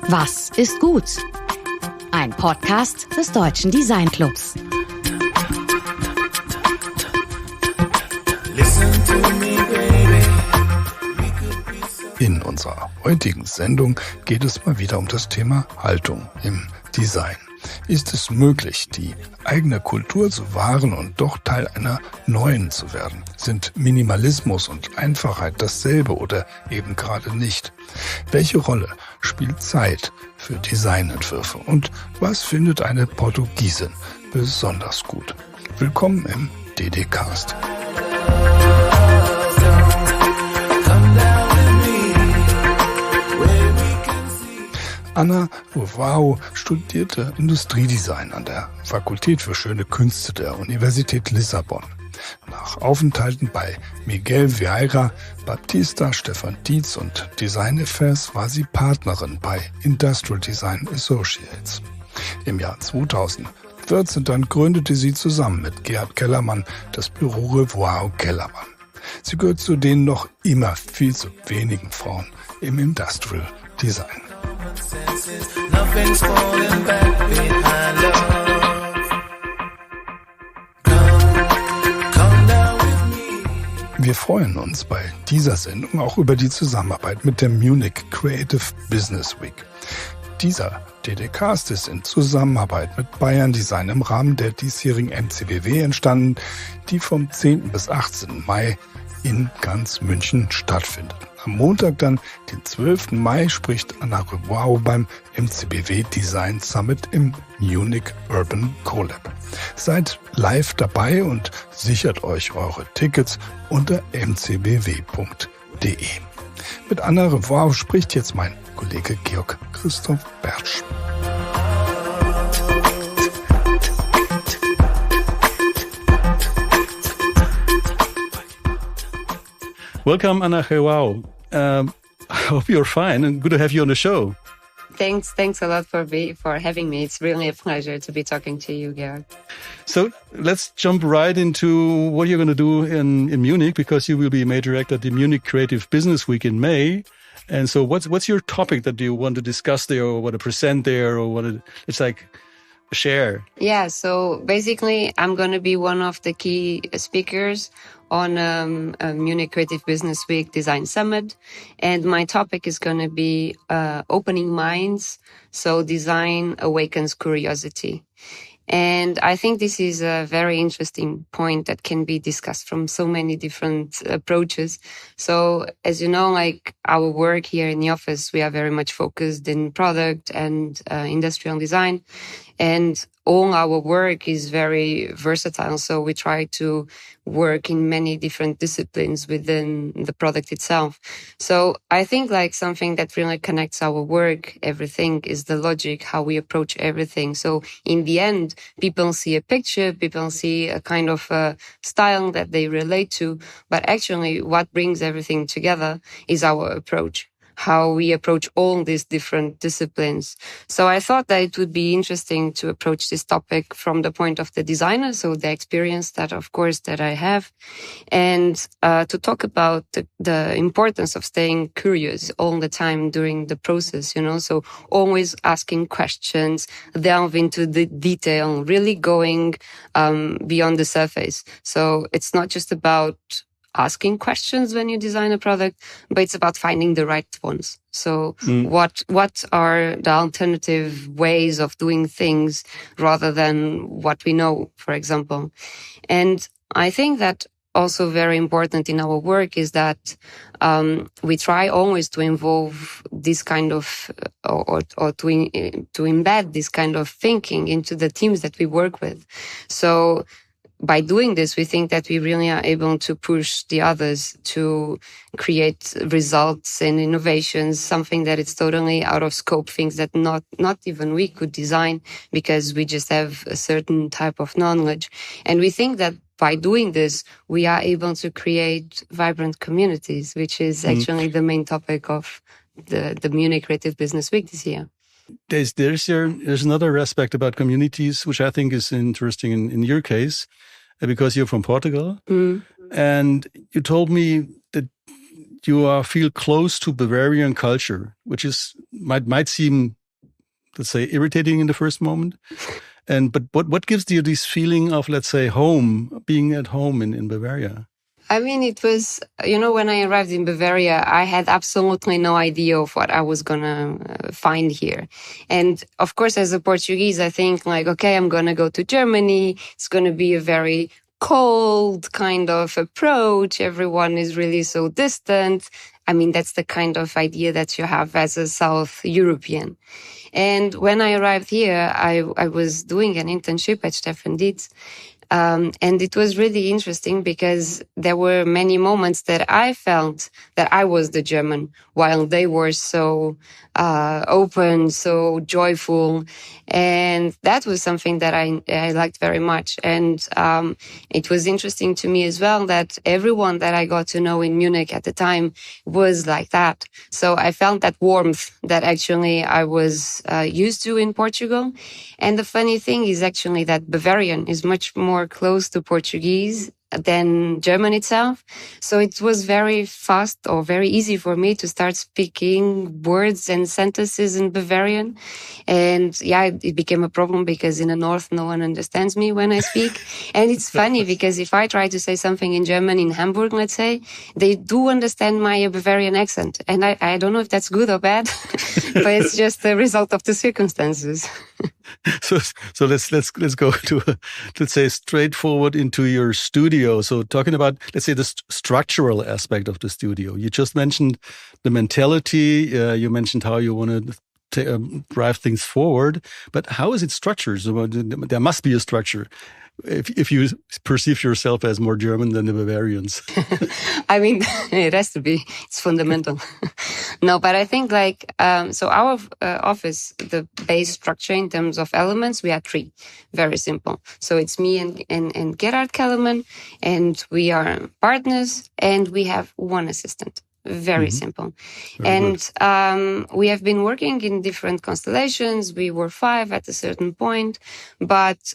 Was ist gut? Ein Podcast des Deutschen Designclubs. In unserer heutigen Sendung geht es mal wieder um das Thema Haltung im Design. Ist es möglich, die eigene Kultur zu wahren und doch Teil einer neuen zu werden? Sind Minimalismus und Einfachheit dasselbe oder eben gerade nicht? Welche Rolle spielt Zeit für Designentwürfe? Und was findet eine Portugiesin besonders gut? Willkommen im DDCAST. Ana Relvāo studierte Industriedesign an der Fakultät für Schöne Künste der Universität Lissabon. Nach Aufenthalten bei Miguel, Vieira, Baptista, Stefan, Diez und Designaffairs war sie Partnerin bei Industrial Design Associates. Im Jahr 2014 dann gründete sie zusammen mit Gerhardt Kellermann das Büro Relvāokellermann. Sie gehört zu den noch immer viel zu wenigen Frauen im Industrial Design. Wir freuen uns bei dieser Sendung auch über die Zusammenarbeit mit der Munich Creative Business Week. Dieser DDCAST ist in Zusammenarbeit mit Bayern Design im Rahmen der diesjährigen MCBW entstanden, die vom 10. bis 18. Mai in ganz München stattfindet. Am Montag dann, den 12. Mai, spricht Ana Relvão beim MCBW Design Summit im Munich Urban Collab. Seid live dabei und sichert euch eure Tickets unter mcbw.de. Mit Ana Relvão spricht jetzt mein Kollege Georg Christoph Bertsch. Welcome, Ana Relvão. I hope you're fine and good to have you on the show. Thanks a lot for having me. It's really a pleasure to be talking to you, Gerhardt. So let's jump right into what you're going to do in Munich, because you will be a major actor at the Munich Creative Business Week in May. And so what's your topic that you want to discuss there, or want to present there, or share? Yeah, so basically I'm going to be one of the key speakers on Munich Creative Business Week Design Summit. And my topic is going to be opening minds. So design awakens curiosity. And I think this is a very interesting point that can be discussed from so many different approaches. So as you know, like our work here in the office, we are very much focused in product and industrial design. And all our work is very versatile. So we try to work in many different disciplines within the product itself. So I think like something that really connects our work, everything, is the logic, how we approach everything. So in the end, people see a picture, people see a kind of style that they relate to. But actually what brings everything together is our approach, how we approach all these different disciplines. So I thought that it would be interesting to approach this topic from the point of the designer, so the experience that, of course, that I have, and to talk about the importance of staying curious all the time during the process, so always asking questions, delve into the detail, really going beyond the surface. So it's not just about asking questions when you design a product, but it's about finding the right ones. So what are the alternative ways of doing things rather than what we know, for example? And I think that also very important in our work is that we try always to involve this kind of or to embed this kind of thinking into the teams that we work with. So by doing this, we think that we really are able to push the others to create results and innovations, something that is totally out of scope, things that not even we could design because we just have a certain type of knowledge. And we think that by doing this, we are able to create vibrant communities, which is actually the main topic of the Munich Creative Business Week this year. There's another aspect about communities, which I think is interesting in your case, because you're from Portugal. And you told me that you feel close to Bavarian culture, which might seem, let's say, irritating in the first moment. But what gives you this feeling of, let's say, home, being at home in Bavaria? I mean, it was, when I arrived in Bavaria, I had absolutely no idea of what I was going to find here. And of course, as a Portuguese, I think like, okay, I'm going to go to Germany. It's going to be a very cold kind of approach. Everyone is really so distant. I mean, that's the kind of idea that you have as a South European. And when I arrived here, I was doing an internship at Stefan Diez. And it was really interesting because there were many moments that I felt that I was the German while they were so open, so joyful. And that was something that I liked very much. And it was interesting to me as well that everyone that I got to know in Munich at the time was like that. So I felt that warmth that actually I was used to in Portugal. And the funny thing is actually that Bavarian is much more close to Portuguese than German itself. So it was very fast or very easy for me to start speaking words and sentences in Bavarian. And yeah, it became a problem because in the north, no one understands me when I speak. And it's funny because if I try to say something in German in Hamburg, let's say, they do understand my Bavarian accent. And I don't know if that's good or bad, but it's just the result of the circumstances. So let's go to let's say straightforward into your studio. So talking about, let's say, the structural aspect of the studio. You just mentioned the mentality. You mentioned how you want to drive things forward. But how is it structured? So there must be a structure. If you perceive yourself as more German than the Bavarians. I mean, it has to be. It's fundamental. No, but I think so our office, the base structure in terms of elements, we have 3. Very simple. So it's me and Gerhardt Kellermann, and we are partners, and we have 1 assistant. Very simple. Very and we have been working in different constellations. We were 5 at a certain point, but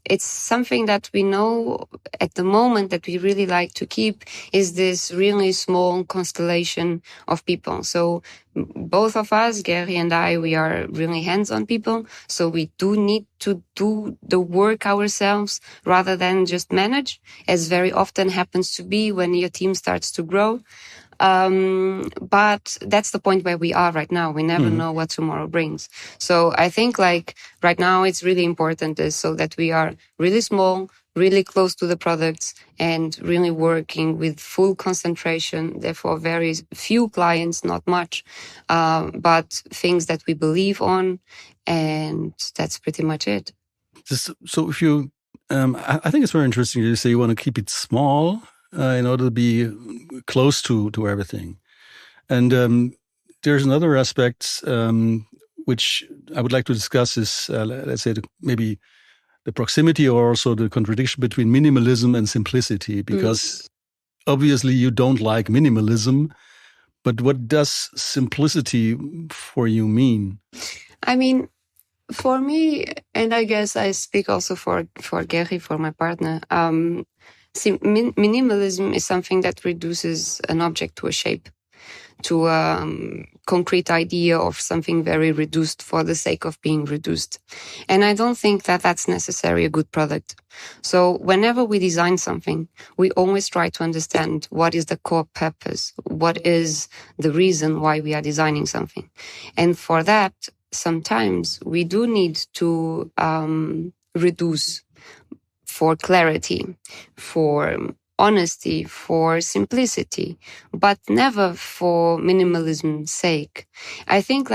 it's something that we know at the moment that we really like to keep is this really small constellation of people. So both of us, Gary and I, we are really hands-on people. So we do need to do the work ourselves rather than just manage, as very often happens to be when your team starts to grow. But that's the point where we are right now. We never know what tomorrow brings. So I think right now it's really important is so that we are really small, really close to the products and really working with full concentration. Therefore, very few clients, not much, but things that we believe on. And that's pretty much it. So if you, I think it's very interesting. You say you want to keep it small. In order to be close to everything. And there's another aspect which I would like to discuss is, let's say, maybe the proximity or also the contradiction between minimalism and simplicity, because obviously you don't like minimalism, but what does simplicity for you mean? I mean, for me, and I guess I speak also for Gary, for my partner, minimalism is something that reduces an object to a shape, to a concrete idea of something very reduced for the sake of being reduced. And I don't think that that's necessarily a good product. So whenever we design something, we always try to understand what is the core purpose, what is the reason why we are designing something. And for that, sometimes we do need to reduce for clarity, for honesty, for simplicity, but never for minimalism's sake. I think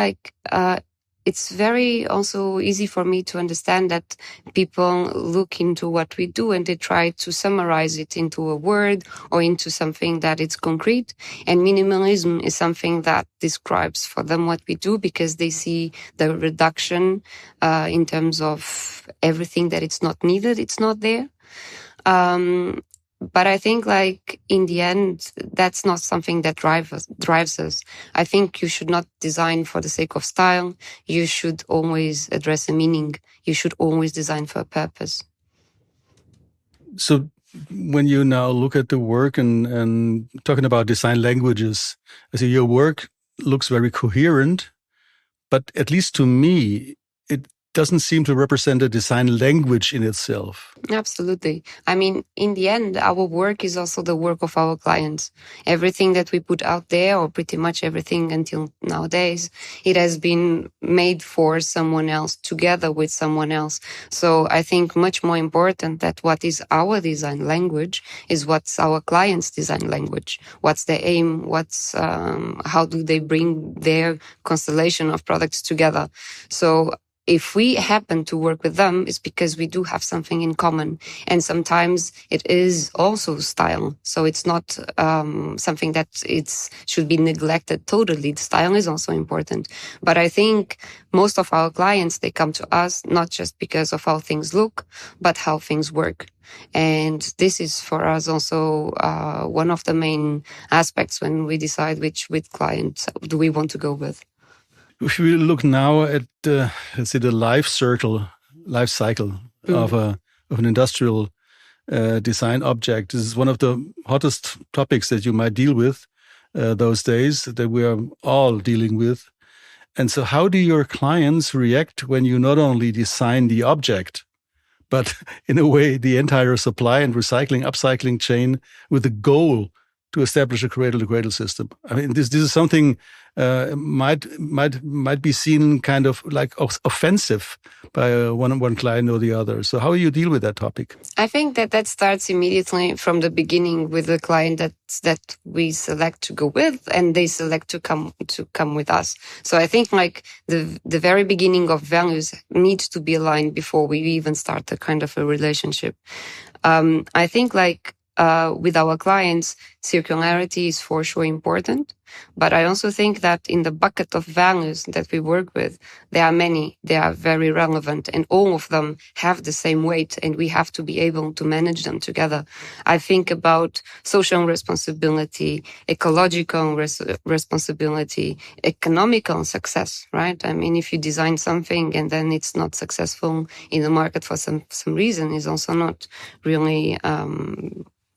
it's very also easy for me to understand that people look into what we do and they try to summarize it into a word or into something that is concrete. And minimalism is something that describes for them what we do because they see the reduction in terms of everything that it's not needed, it's not there. But I think in the end, that's not something that drives us. I think you should not design for the sake of style. You should always address a meaning. You should always design for a purpose. So when you now look at the work and talking about design languages, I see your work looks very coherent, but at least to me, it doesn't seem to represent a design language in itself. Absolutely. I mean, in the end, our work is also the work of our clients. Everything that we put out there, or pretty much everything until nowadays, it has been made for someone else, together with someone else. So I think much more important that what is our design language is what's our client's design language. What's their aim? How do they bring their constellation of products together? So if we happen to work with them, it's because we do have something in common. And sometimes it is also style. So it's not something that should be neglected totally. The style is also important. But I think most of our clients, they come to us not just because of how things look, but how things work. And this is for us also one of the main aspects when we decide which client do we want to go with. If we look now at let's say the life cycle of an industrial design object, this is one of the hottest topics that you might deal with those days, that we are all dealing with. And so how do your clients react when you not only design the object, but in a way the entire supply and recycling, upcycling chain with the goal to establish a cradle-to-cradle system? I mean, this is something might be seen kind of like offensive by one client or the other. So how do you deal with that topic? I think that starts immediately from the beginning with the client that we select to go with, and they select to come with us. So I think like the very beginning of values needs to be aligned before we even start a kind of a relationship. I think like with our clients, circularity is for sure important. But I also think that in the bucket of values that we work with, there are many, they are very relevant, and all of them have the same weight, and we have to be able to manage them together. I think about social responsibility, ecological responsibility, economical success, right? I mean, if you design something and then it's not successful in the market for some reason, is also not really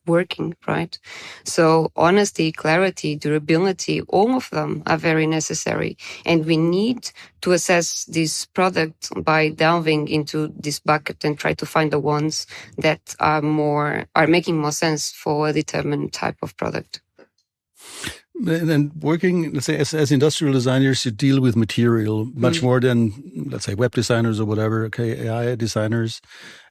working, right? So honesty, clarity, durability, all of them are very necessary. And we need to assess this product by delving into this bucket and try to find the ones that are making more sense for a determined type of product. And working, let's say, as industrial designers, you deal with material much more than, let's say, web designers or whatever, okay, AI designers.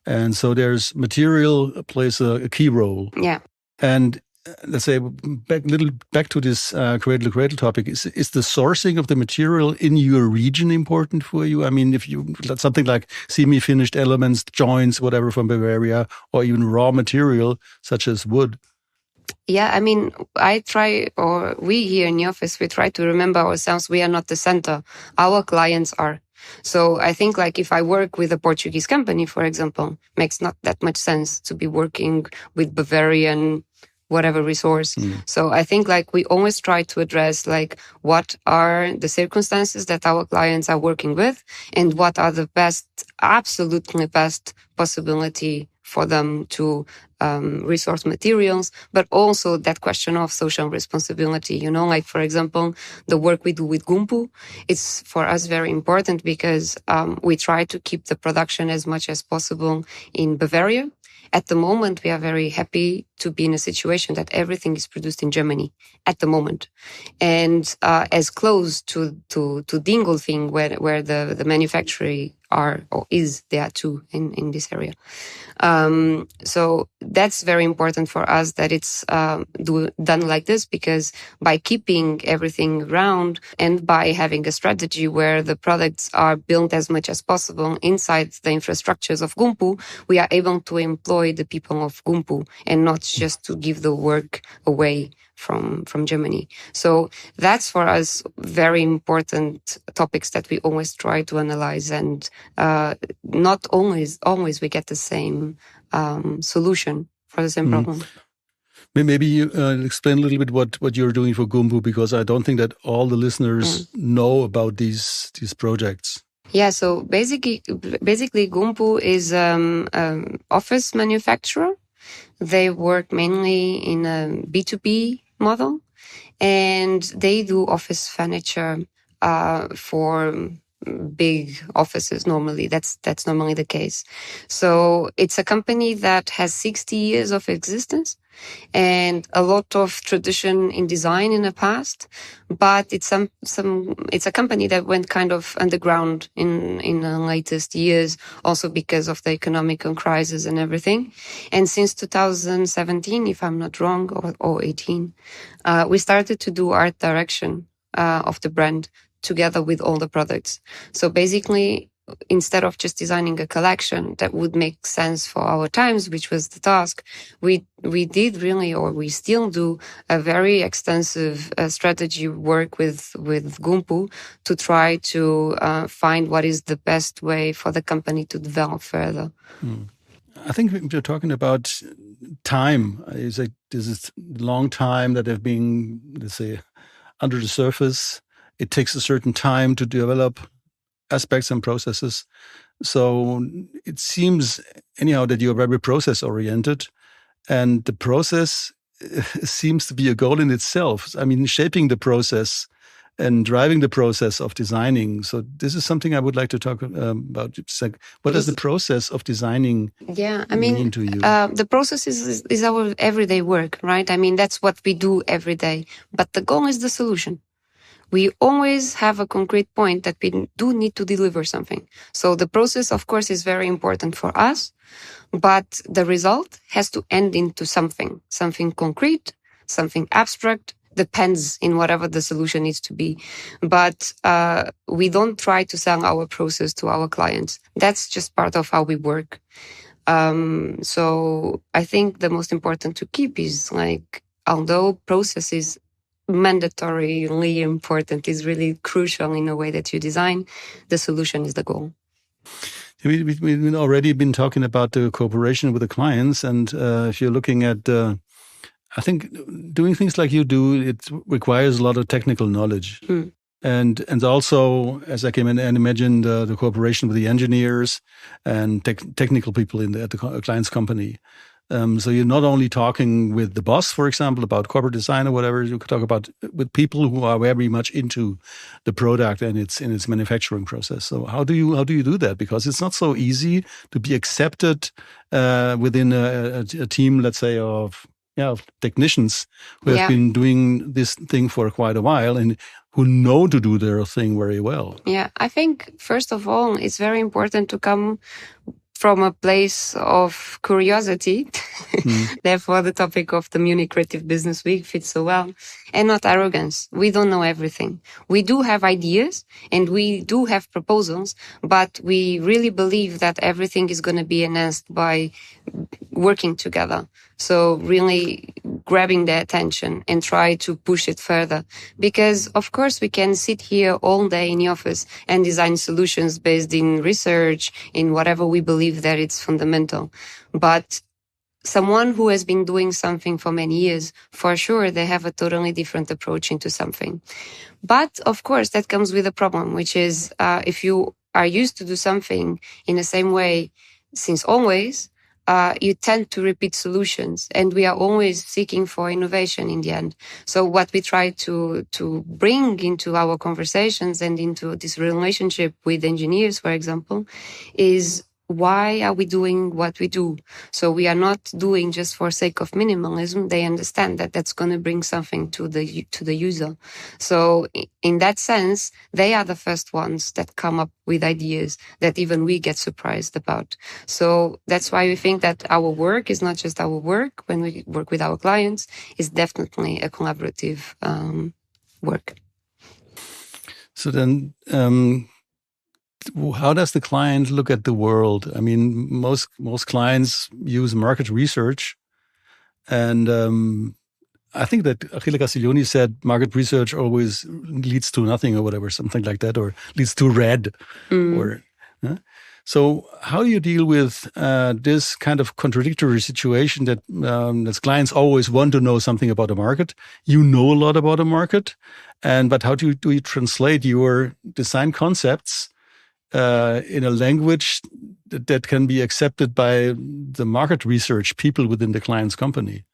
And so there's material plays a key role. Yeah. And let's say back to this cradle-to-cradle topic, is the sourcing of the material in your region important for you? I mean, if you something like semi-finished elements, joints, whatever from Bavaria, or even raw material such as wood. Yeah, I mean, we here in the office, we try to remember ourselves, we are not the center. Our clients are. So I think like if I work with a Portuguese company, for example, makes not that much sense to be working with Bavarian whatever resource. So I think like we always try to address like what are the circumstances that our clients are working with and what are the absolutely best possibility for them to resource materials, but also that question of social responsibility. You know, like for example, the work we do with Gumpu, it's for us very important because we try to keep the production as much as possible in Bavaria. At the moment, we are very happy to be in a situation that everything is produced in Germany at the moment. And as close to Dingolfing, where the manufacturing are or is there too in this area. So that's very important for us that it's done like this, because by keeping everything round and by having a strategy where the products are built as much as possible inside the infrastructures of Gumpu, we are able to employ the people of Gumpu and not just to give the work away from Germany. So that's for us very important topics that we always try to analyze, and not always we get the same solution for the same problem. Maybe you explain a little bit what you're doing for Gumpu, because I don't think that all the listeners know about these projects. Yeah, so basically Gumpu is office manufacturer. They work mainly in a B2B model, and they do office furniture for big offices. Normally, that's normally the case. So it's a company that has 60 years of existence and a lot of tradition in design in the past, but it's a company that went kind of underground in the latest years, also because of the economic crisis and everything. And since 2017, if I'm not wrong, or 18, we started to do art direction of the brand together with all the products. So basically, instead of just designing a collection that would make sense for our times, which was the task, we did really, or we still do, a very extensive strategy work with Gumpu to try to find what is the best way for the company to develop further. I think you're talking about time. Is it this is long time that have been, let's say, under the surface. It takes a certain time to develop aspects and processes. So it seems anyhow that you're very process oriented, and the process seems to be a goal in itself. I mean, shaping the process and driving the process of designing. So this is something I would like to talk about. It's like, what does the process of designing mean to you? The process is our everyday work, right? I mean, that's what we do every day. But the goal is the solution. We always have a concrete point that we do need to deliver something. So the process, of course, is very important for us, but the result has to end into something concrete, something abstract, depends in whatever the solution needs to be. But we don't try to sell our process to our clients. That's just part of how we work. So I think the most important to keep is, like, although process is mandatorily important, is really crucial in the way that you design, the solution is the goal. We've already been talking about the cooperation with the clients, and if you're looking at, I think doing things like you do, it requires a lot of technical knowledge. And also, as I can imagine, the cooperation with the engineers and technical people at the client's company. So you're not only talking with the boss, for example, about corporate design or whatever. You could talk about with people who are very much into the product and its manufacturing process. So how do you do that? Because it's not so easy to be accepted within a team, let's say, of technicians who have been doing this thing for quite a while and who know to do their thing very well. Yeah, I think first of all, it's very important to come from a place of curiosity. Therefore, the topic of the Munich Creative Business Week fits so well. And not arrogance. We don't know everything. We do have ideas and we do have proposals, but we really believe that everything is going to be enhanced by working together. So really grabbing the attention and try to push it further. Because, of course, we can sit here all day in the office and design solutions based in research, in whatever we believe that it's fundamental. But someone who has been doing something for many years, for sure, they have a totally different approach into something. But, of course, that comes with a problem, which is if you are used to do something in the same way since always, you tend to repeat solutions, and we are always seeking for innovation in the end. So what we try to bring into our conversations and into this relationship with engineers, for example, is why are we doing what we do? So we are not doing just for sake of minimalism. They understand that that's going to bring something to the user. So in that sense, they are the first ones that come up with ideas that even we get surprised about. So that's why we think that our work is not just our work. When we work with our clients, it's definitely a collaborative work. So then, how does the client look at the world? I mean, most clients use market research, and I think that Achille Castiglioni said market research always leads to nothing or whatever, something like that, or leads to red. So how do you deal with this kind of contradictory situation that as clients always want to know something about the market? You know a lot about the market, but how do you translate your design concepts in a language that can be accepted by the market research people within the client's company?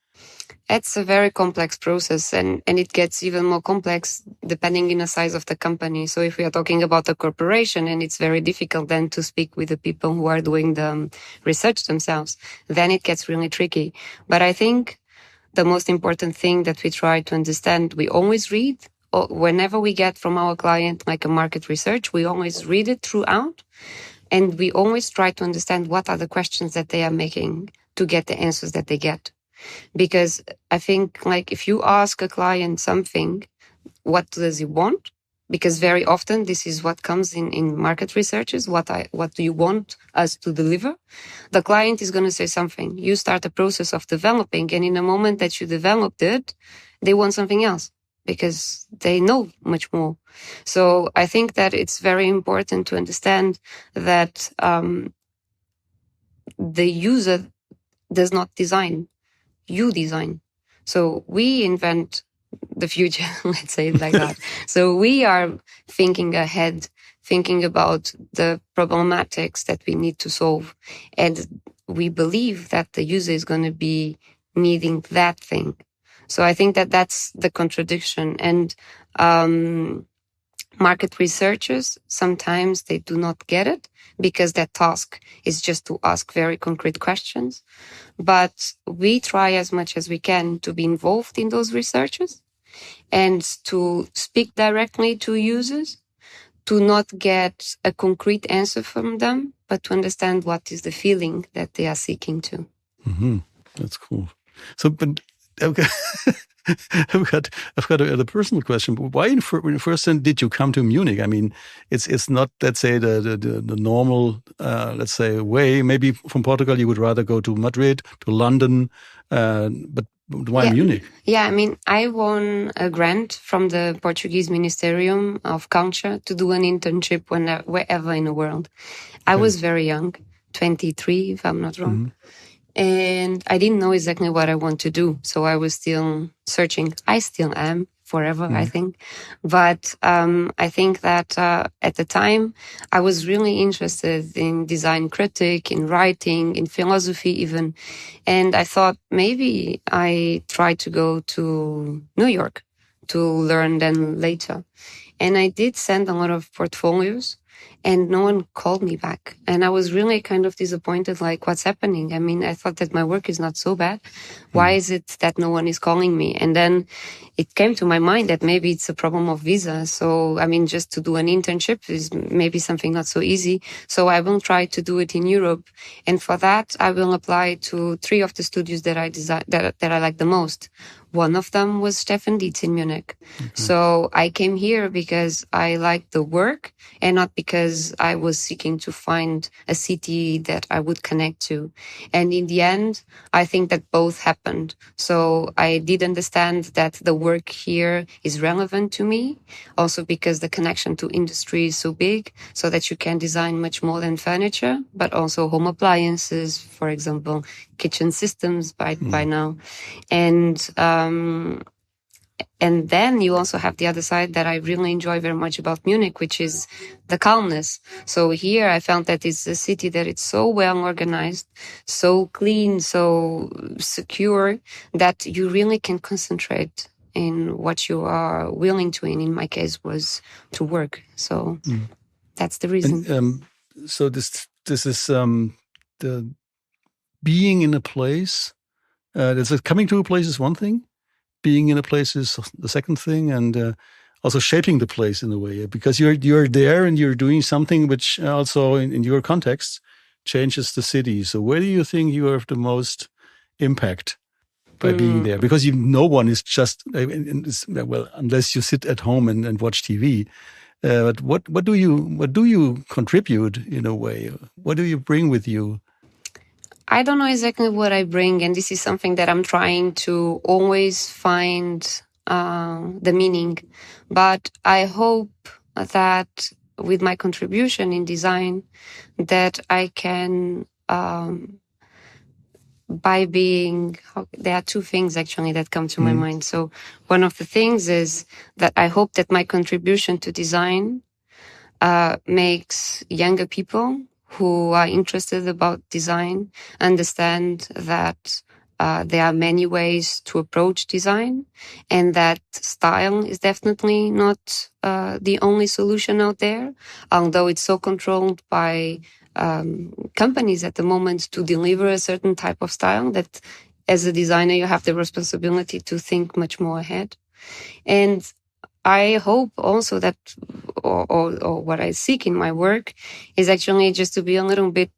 It's a very complex process, and it gets even more complex depending on the size of the company. So if we are talking about a corporation, and it's very difficult then to speak with the people who are doing the research themselves, then it gets really tricky. But I think the most important thing that we try to understand, we always read, whenever we get from our client like a market research, we always read it throughout, and we always try to understand what are the questions that they are making to get the answers that they get. Because I think, like, if you ask a client something, what does he want? Because very often this is what comes in market researches. What do you want us to deliver? The client is going to say something. You start the process of developing, and in the moment that you developed it, they want something else because they know much more. So I think that it's very important to understand that the user does not design. You design. So we invent the future, let's say it like that. So we are thinking ahead, thinking about the problematics that we need to solve. And we believe that the user is going to be needing that thing. So I think that that's the contradiction. And market researchers, sometimes they do not get it because their task is just to ask very concrete questions. But we try as much as we can to be involved in those researches and to speak directly to users, to not get a concrete answer from them, but to understand what is the feeling that they are seeking to. Mm-hmm. That's cool. So, but okay. I've got a personal question. Why in first then did you come to Munich? I mean, it's not, let's say, the normal, let's say, way. Maybe from Portugal you would rather go to Madrid, to London, but why Munich? Yeah, I mean, I won a grant from the Portuguese Ministerium of Culture to do an internship wherever in the world. I was very young, 23, if I'm not wrong. Mm-hmm. And I didn't know exactly what I want to do. So I was still searching. I still am forever, I think. But I think that at the time, I was really interested in design critique, in writing, in philosophy even. And I thought maybe I try to go to New York to learn then later. And I did send a lot of portfolios. And no one called me back. And I was really kind of disappointed, like, what's happening? I mean, I thought that my work is not so bad. Why is it that no one is calling me? And then it came to my mind that maybe it's a problem of visa. So, I mean, just to do an internship is maybe something not so easy. So I will try to do it in Europe. And for that, I will apply to 3 of the studios that I like the most. One of them was Stefan Diez in Munich. Mm-hmm. So I came here because I liked the work and not because I was seeking to find a city that I would connect to. And in the end, I think that both happened. So I did understand that the work here is relevant to me, also because the connection to industry is so big, so that you can design much more than furniture, but also home appliances, for example, kitchen systems by now. And then you also have the other side that I really enjoy very much about Munich, which is the calmness. So here I found that it's a city that it's so well organized, so clean, so secure that you really can concentrate in what you are willing to. And in my case was to work. So that's the reason. And, so this is the being in a place. Coming to a place is one thing. Being in a place is the second thing, and also shaping the place in a way, because you're there and you're doing something which also in your context changes the city. So where do you think you have the most impact by being there? Because no one is just unless you sit at home and watch TV. But what do you contribute in a way? What do you bring with you? I don't know exactly what I bring, and this is something that I'm trying to always find the meaning. But I hope that with my contribution in design, that I can, by being, there are 2 things actually that come to my mind. So one of the things is that I hope that my contribution to design makes younger people who are interested about design understand that there are many ways to approach design, and that style is definitely not the only solution out there, although it's so controlled by companies at the moment to deliver a certain type of style that as a designer you have the responsibility to think much more ahead. And I hope also that, or what I seek in my work is actually just to be a little bit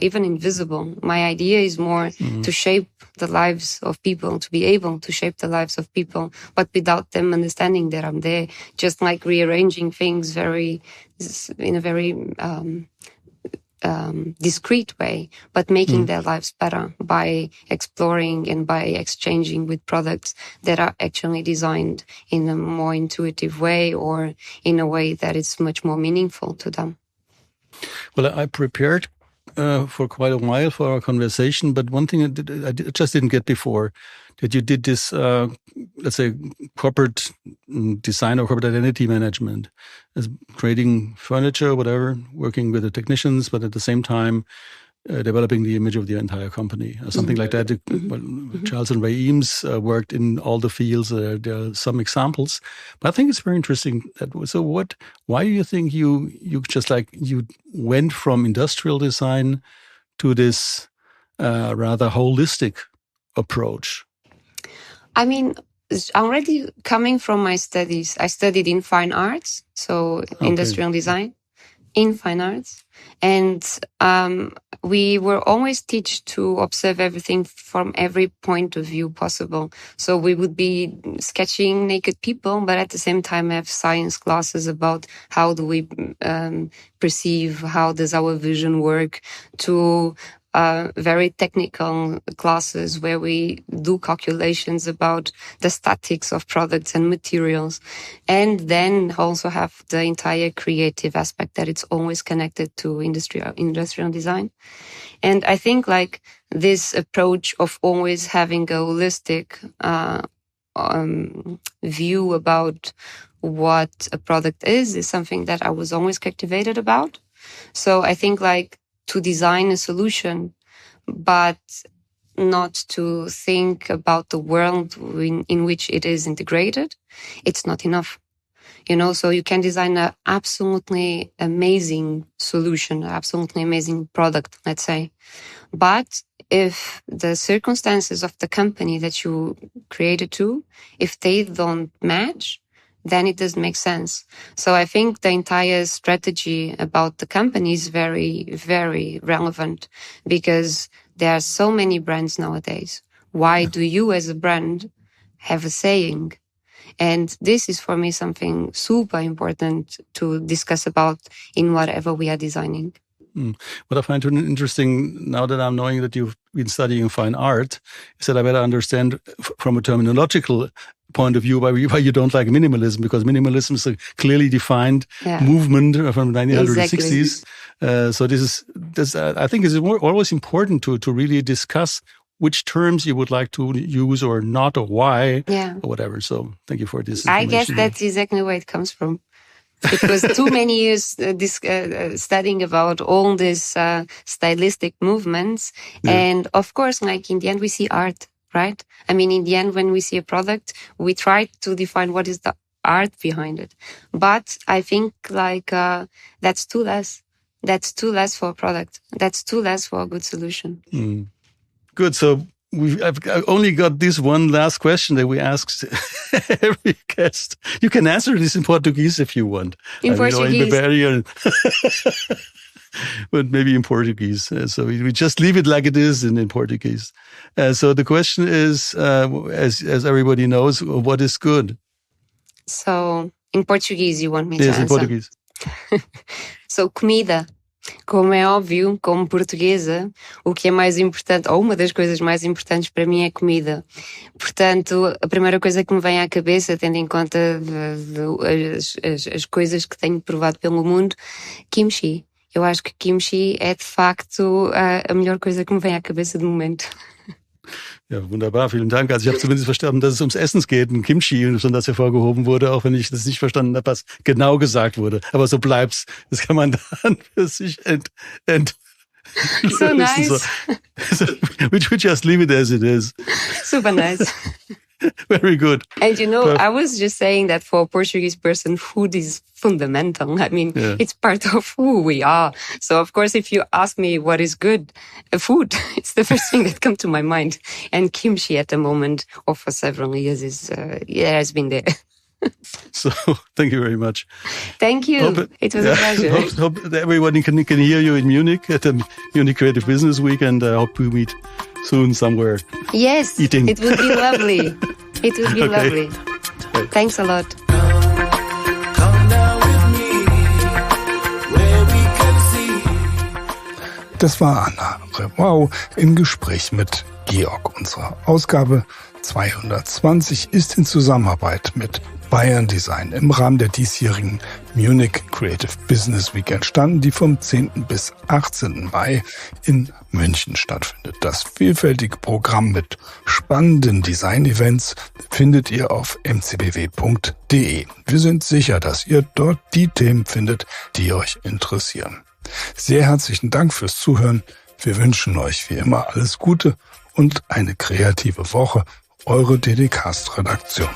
even invisible. My idea is more to shape the lives of people, to be able to shape the lives of people, but without them understanding that I'm there, just like rearranging things in a very discreet way, but making their lives better by exploring and by exchanging with products that are actually designed in a more intuitive way or in a way that is much more meaningful to them. Well, I prepared for quite a while for our conversation, but one thing I just didn't get before, that you did this, let's say, corporate design or corporate identity management, as creating furniture, whatever, working with the technicians, but at the same time developing the image of the entire company, or something like that. Charles and Ray Eames worked in all the fields. There are some examples, but I think it's very interesting. Why do you think you went from industrial design to this rather holistic approach? I mean, already coming from my studies, I studied in fine arts, so industrial design in fine arts. And we were always taught to observe everything from every point of view possible. So we would be sketching naked people, but at the same time have science classes about how do we perceive, how does our vision work, to very technical classes where we do calculations about the statics of products and materials. And then also have the entire creative aspect that it's always connected to industrial design. And I think like this approach of always having a holistic view about what a product is something that I was always captivated about. So I think like to design a solution, but not to think about the world in which it is integrated, it's not enough. So you can design an absolutely amazing solution, an absolutely amazing product, let's say. But if the circumstances of the company that you created to, if they don't match, then it doesn't make sense. So I think the entire strategy about the company is very, very relevant because there are so many brands nowadays. Why do you as a brand have a saying? And this is for me something super important to discuss about in whatever we are designing. What I find interesting now that I'm knowing that you've been studying fine art is that I better understand from a terminological point of view why you don't like minimalism, because minimalism is a clearly defined movement from the 1960s. Exactly. So this I think is always important to really discuss which terms you would like to use or not, or why, or whatever. So thank you for this information. I guess that's exactly where it comes from. It was too many years studying about all these stylistic movements. Yeah. And of course, like in the end, we see art, right? I mean, in the end, when we see a product, we try to define what is the art behind it. But I think like that's too less. That's too less for a product. That's too less for a good solution. Good. So I've only got this one last question that we ask every guest. You can answer this in Portuguese if you want. In Portuguese. In Bavarian. But maybe in Portuguese. So we just leave it like it is in Portuguese. So the question is, as everybody knows, what is good? So in Portuguese, you want me to answer? Yes, in Portuguese. So comida. Como é óbvio, como portuguesa, o que é mais importante, ou uma das coisas mais importantes para mim é comida. Portanto, a primeira coisa que me vem à cabeça, tendo em conta as coisas que tenho provado pelo mundo, kimchi. Eu acho que kimchi é de facto a melhor coisa que me vem à cabeça de momento. Ja, wunderbar, vielen Dank. Also ich habe zumindest verstanden, dass es ums Essen geht, ein Kimchi, und schon das hervorgehoben wurde, auch wenn ich das nicht verstanden habe, was genau gesagt wurde. Aber so bleibt's. Das kann man dann für sich So nice. We just leave it as it is. Super nice. Very good. And I was just saying that for a Portuguese person, food is fundamental. I mean, It's part of who we are. So, of course, if you ask me what is good, food, it's the first thing that comes to my mind. And kimchi at the moment, or for several years, has been there. So, thank you very much. Thank you. It was a pleasure. Hope that everyone can hear you in Munich at the Munich Creative Business Week, and I hope we meet soon somewhere. Yes, eating. It would be lovely. It would be lovely. Okay. Thanks a lot. Das war Ana Relvão im Gespräch mit Georg. Unsere Ausgabe 220 ist in Zusammenarbeit mit Bayern Design im Rahmen der diesjährigen Munich Creative Business Week entstanden, die vom 10. bis 18. Mai in München stattfindet. Das vielfältige Programm mit spannenden Design-Events findet ihr auf mcbw.de. Wir sind sicher, dass ihr dort die Themen findet, die euch interessieren. Sehr herzlichen Dank fürs Zuhören. Wir wünschen euch wie immer alles Gute und eine kreative Woche. Eure DDCAST-Redaktion.